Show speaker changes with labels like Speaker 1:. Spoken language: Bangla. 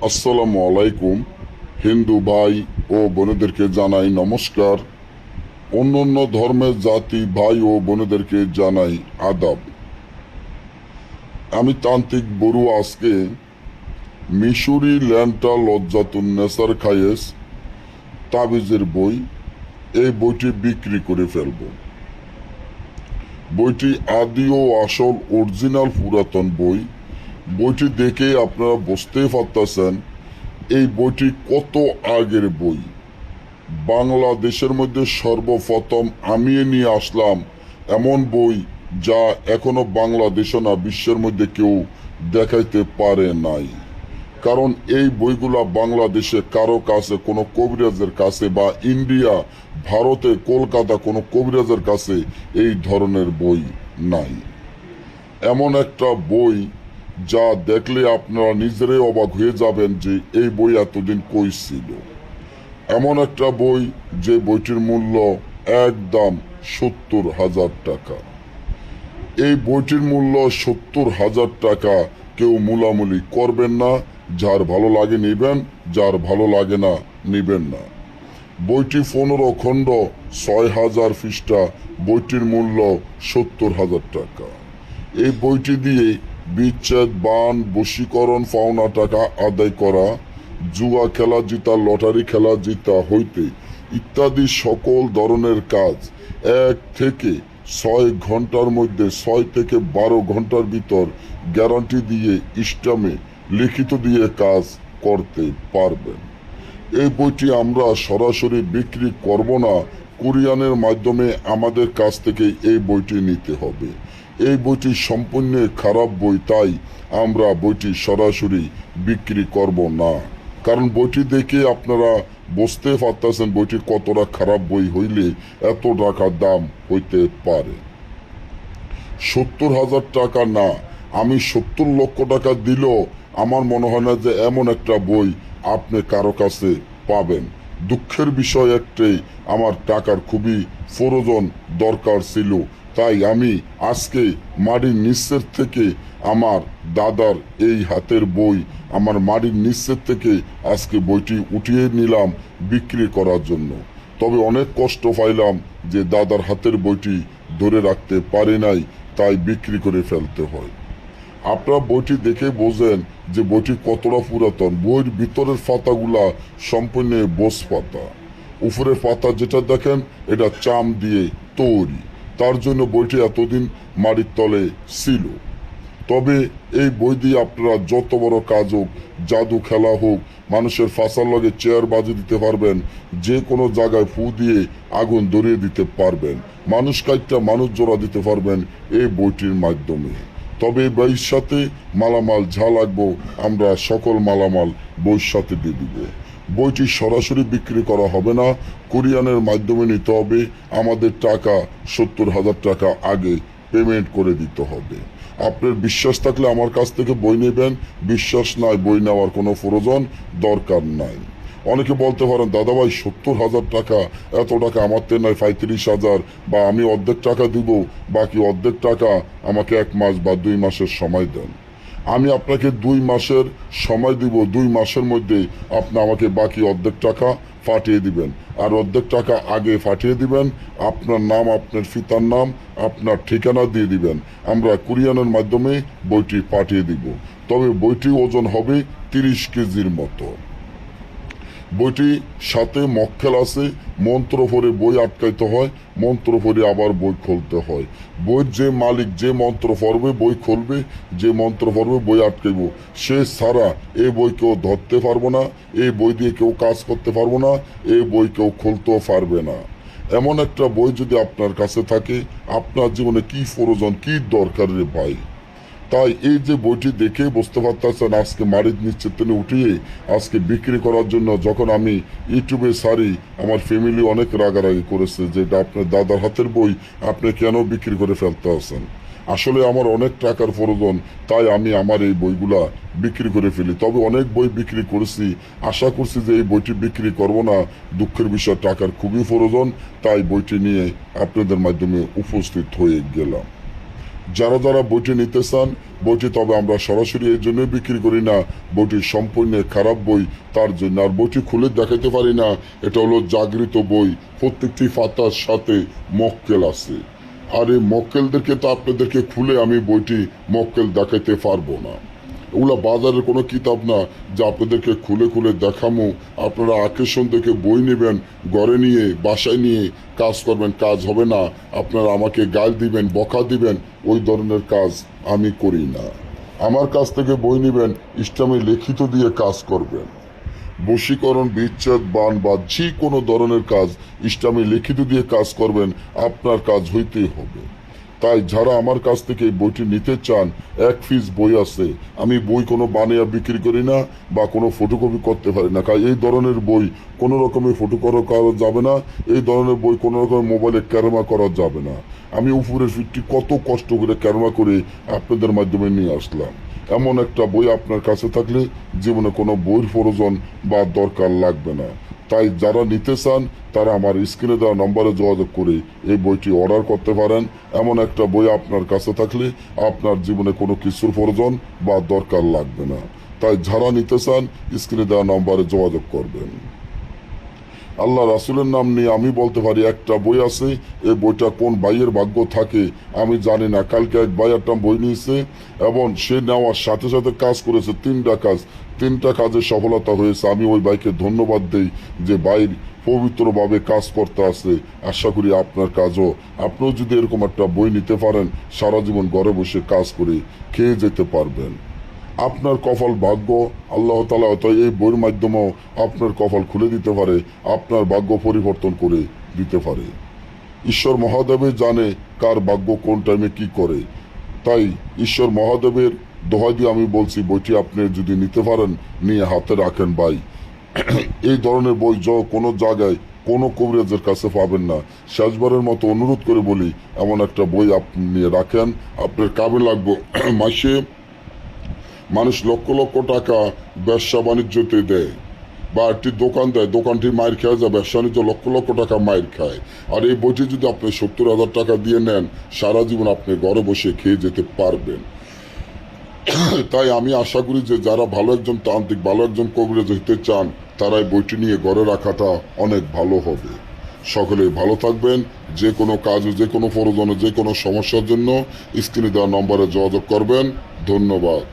Speaker 1: আসসালামু আলাইকুম। হিন্দু ভাই ও বোনেদেরকে জানাই নমস্কার। অন্যান্য ধর্মের জাতি ভাই ও বোনেদেরকে জানাই আদাব। আমি তান্ত্রিক বড়ুয়া আজকে মিশরি ল্যান্টা লজ্জাতুন নেসার খায়েস তাবিজের বই, এই বইটি বিক্রি করে ফেলব। বইটি আদি ও আসল অরিজিনাল পুরাতন বই। বইটি দেখে আপনারা বুঝতেই পারতেছেন এই বইটি কত আগের বই। বাংলাদেশের মধ্যে সর্বপ্রথম আমি নিয়ে আসলাম এমন বই যা এখনো বাংলাদেশে না বিশ্বের মধ্যে কেউ দেখাইতে পারে নাই। কারণ এই বইগুলা বাংলাদেশে কারো কাছে, কোনো কবিরাজের কাছে বা ইন্ডিয়া, ভারতে, কলকাতা কোনো কবিরাজের কাছে এই ধরনের বই নাই। এমন একটা বই যা দেখলে আপনারা নিজেরাই অবাক হয়ে যাবেন যে এই বই এতদিন কই ছিল। এমন একটা বই যে বইটির মূল্য একদম 70,000 টাকা। এই বইটির মূল্য 70,000 টাকা। কেউ মূলামূলি করবেন না। যার ভালো লাগে নিবেন, যার ভালো লাগে না নিবেন না। বইটি 15 খণ্ড, 6,000 পৃষ্ঠা। বইটির মূল্য 70,000 টাকা। এই বইটি দিয়ে বিচ্ছেদ, বান, বশীকরণ, পাওনা টাকা আদায় করা, জুয়া খেলা জিতা, লটারি খেলা জিতা হইতে ইত্যাদি সকল ধরনের কাজ 1 থেকে 6 ঘন্টার মধ্যে, 6 থেকে 12 ঘন্টার ভিতর গ্যারান্টি দিয়ে ইস্টামে লিখিত দিয়ে কাজ করতে পারবেন। এই বইটি আমরা সরাসরি বিক্রি করব না, কুরিয়ানের মাধ্যমে আমাদের কাছ থেকে এই বইটি নিতে হবে। এই বইটি সম্পূর্ণ খারাপ বই, তাই আমরা বইটি সরাসরি বিক্রি করব না। কারণ বইটি দেখে আপনারা বুঝতে পারতেছেন বইটি কতটা খারাপ বই হইলে এত টাকা দাম হইতে পারে। 70,000 টাকা না, আমি 70 লক্ষ টাকা দিলেও আমার মনে হয় না যে এমন একটা বই আপনি কারো কাছে পাবেন। দুঃখের বিষয় একটাই, আমার টাকার খুবই প্রয়োজন দরকার ছিল, তাই আমি আজকে মাটির নিচের থেকে আমার দাদার এই হাতের বই, আমার মাটির নিচের থেকে আজকে বইটি উঠিয়ে নিলাম বিক্রি করার জন্য। তবে অনেক কষ্ট পাইলাম যে দাদার হাতের বইটি ধরে রাখতে পারি নাই, তাই বিক্রি করে ফেলতে হয়। আপনারা বইটি দেখে বোঝেন যে বইটি কতটা পুরাতন। বইয়ের ভিতরের পাতাগুলা সম্পূর্ণ বোস পাতা। উপরের পাতা যেটা দেখেন এটা চাম দিয়ে তৈরি, তার জন্য বইটি এতদিন মাটির তলে ছিল। তবে এই বই দিয়ে আপনারা যত বড় কাজ হোক, জাদু খেলা হোক, মানুষের ফাঁসার লগে চেয়ার বাজি দিতে পারবেন, যে কোনো জায়গায় ফু দিয়ে আগুন ধরিয়ে দিতে পারবেন, মানুষ কাইটটা মানুষ জোড়া দিতে পারবেন এই বইটির মাধ্যমে। তবে এই বইয়ের সাথে মালামাল যা লাগবো আমরা সকল মালামাল বইয়ের সাথে দিয়ে দিব। বইটি সরাসরি বিক্রি করা হবে না, কুরিয়ানের মাধ্যমে নিতে হবে। আমাদের টাকা 70,000 টাকা আগে পেমেন্ট করে দিতে হবে। আপনার বিশ্বাস থাকলে আমার কাছ থেকে বই নেবেন, বিশ্বাস নাই বই নেওয়ার কোনো প্রয়োজন দরকার নাই। অনেকে বলতে পারেন দাদা ভাই 70,000 টাকা, এত টাকা আমার তে নয়, 35,000, বা আমি অর্ধেক টাকা দিব, বাকি অর্ধেক টাকা আমাকে 1 মাস বা 2 মাসের সময় দেন। আমি আপনাকে 2 মাসের সময় দিব। 2 মাসের মধ্যে আপনি আমাকে বাকি অর্ধেক টাকা পাঠিয়ে দিবেন। আর অর্ধেক টাকা আগে পাঠিয়ে দিবেন, আপনার নাম, আপনার পিতার নাম, আপনার ঠিকানা দিয়ে দিবেন। আমরা কুরিয়ানের মাধ্যমে বইটি পাঠিয়ে দিব। তবে বইটি ওজন হবে 30 কেজির মতো। বইটি সাথে মক্কেল আছে, মন্ত্র পড়ে বই আটকাইতে হয়, মন্ত্র পড়ে আবার বই খুলতে হয়। বইয়ের যে মালিক যে মন্ত্র পড়বে বই খুলবে, যে মন্ত্র পড়বে বই আটকাইব, সে ছাড়া এই বই কেউ ধরতে পারবো না, এই বই দিয়ে কেউ কাজ করতে পারবো না, এই বই কেউ খুলতেও পারবে না। এমন একটা বই যদি আপনার কাছে থাকে, আপনার জীবনে কি প্রয়োজন, কি দরকার রে ভাই। তাই এই যে বইটি দেখে বুঝতে পারতেছেন আজকে মারিদ নিশ্চিত উঠিয়ে আজকে বিক্রি করার জন্য যখন আমি ইউটিউবে সারি, আমার ফ্যামিলি অনেক রাগারাগি করেছে যে এটা আপনার দাদার হাতের বই, আপনি কেন বিক্রি করে ফেলতে আছেন। আসলে আমার অনেক টাকার প্রয়োজন, তাই আমি আমার এই বইগুলা বিক্রি করে ফেলি। তবে অনেক বই বিক্রি করেছি, আশা করছি যে এই বইটি বিক্রি করব না। দুঃখের বিষয় টাকার খুবই প্রয়োজন, তাই বইটি নিয়ে আপনাদের মাধ্যমে উপস্থিত হয়ে গেলাম। যারা যারা বইটি নিতে চান বইটি, তবে আমরা সরাসরি এই জন্যই বিক্রি করি না, বইটি সম্পূর্ণ খারাপ বই তার জন্য। আর বইটি খুলে দেখাতে পারি না, এটা হলো জাগৃত বই, প্রত্যেকটি পাতার সাথে মক্কেল আছে। আর এই মক্কেলদেরকে তো আপনাদেরকে খুলে আমি বইটি মক্কেল দেখাতে পারবো না। ওগুলা বাজারের কোনো কিতাব না যা আপনাদেরকে খুলে খুলে দেখামো, আপনারা আকর্ষণ দেখে বই নেবেন, ঘরে নিয়ে বাসায় নিয়ে কাজ করবেন, কাজ হবে না, আপনারা আমাকে গাল দিবেন, বকা দিবেন, ওই ধরনের কাজ আমি করি না। আমার কাছ থেকে বই নেবেন, ইসলামে লিখিত দিয়ে কাজ করবেন। বশীকরণ, বিচ্ছেদ, বান বা যে কোনো ধরনের কাজ ইসলামে লিখিত দিয়ে কাজ করবেন, আপনার কাজ হইতেই হবে। তাই যারা আমার কাছ থেকে এই বইটি নিতে চান, এক পিস বই আছে, আমি বই কোনো বানিয়ে বিক্রি করি না বা কোনো ফটোকপি করতে পারি না। কারণ এই ধরনের বই কোনো রকমের ফটো করা যাবে না, এই ধরনের বই কোনো রকমের মোবাইলে ক্যামেরা করা যাবে না। আমি উপরের ফিটটি কত কষ্ট করে ক্যামেরা করে আপনাদের মাধ্যমে নিয়ে আসলাম। এমন একটা বই আপনার কাছে থাকলে জীবনে কোনো বইয়ের প্রয়োজন বা দরকার লাগবে না। তাই যারা নিতে চান তারা আমার স্ক্রিনে দেওয়া নম্বরে যোগাযোগ করে এই বইটি অর্ডার করতে পারেন। এমন একটা বই আপনার কাছে থাকলে আপনার জীবনে কোনো কিছুর প্রয়োজন বা দরকার লাগবে না। তাই যারা নিতে চান স্ক্রিনে দেওয়া নম্বরে যোগাযোগ করবেন। আল্লাহ রাসুলের নাম নিয়ে আমি বলতে পারি, একটা বই আছে, এই বইটা কোন ভাইয়ের ভাগ্য থাকে আমি জানি না। কালকে এক ভাই একটা বই নিয়েছে এবং সে নেওয়ার সাথে সাথে কাজ করেছে, তিনটা কাজে সফলতা হয়েছে। আমি ওই ভাইকে ধন্যবাদ দেই যে ভাইয়ের পবিত্রভাবে কাজ করতে আছে। আশা করি আপনার কাজও, আপনিও যদি এরকম একটা বই নিতে পারেন, সারা জীবন ঘরে বসে কাজ করে খেয়ে যেতে পারবেন। আপনার কপাল ভাগ্য, আল্লাহ তাআলা হয়তো এই বইয়ের মাধ্যমেও আপনার কপাল খুলে দিতে পারে, আপনার ভাগ্য পরিবর্তন করে দিতে পারে। ঈশ্বর মহাদেবে জানে কার ভাগ্য কোন টাইমে কি করে। তাই ঈশ্বর মহাদেবের দোহাই দিয়ে আমি বলছি, বইটি আপনি যদি নিতে পারেন নিয়ে হাতে রাখেন ভাই। এই ধরনের বই কোনো জায়গায় কোনো কবিরাজের কাছে পাবেন না। শেষবারের মতো অনুরোধ করে বলি, এমন একটা বই আপনি নিয়ে রাখেন, আপনার কাজে লাগবে। মাসে মানুষ লক্ষ লক্ষ টাকা ব্যবসা বাণিজ্যতে দেয় বা একটি দোকান দেয়, দোকানটি মায়ের খেয়ে যায়, ব্যবসা বাণিজ্য লক্ষ লক্ষ টাকা মায়ের খায়। আর এই বইটি যদি আপনি 70,000 টাকা দিয়ে নেন, সারা জীবন আপনি ঘরে বসে খেয়ে যেতে পারবেন। তাই আমি আশা করি যে যারা ভালো একজন তান্ত্রিক, ভালো একজন কবিরাজ হতে চান, তারা এই বইটি নিয়ে ঘরে রাখাটা অনেক ভালো হবে। সকলে ভালো থাকবেন। যে কোনো কাজে, যে কোনো প্রয়োজনে, যে কোনো সমস্যার জন্য স্ক্রিনে দেওয়া নম্বরে যোগাযোগ করবেন। ধন্যবাদ।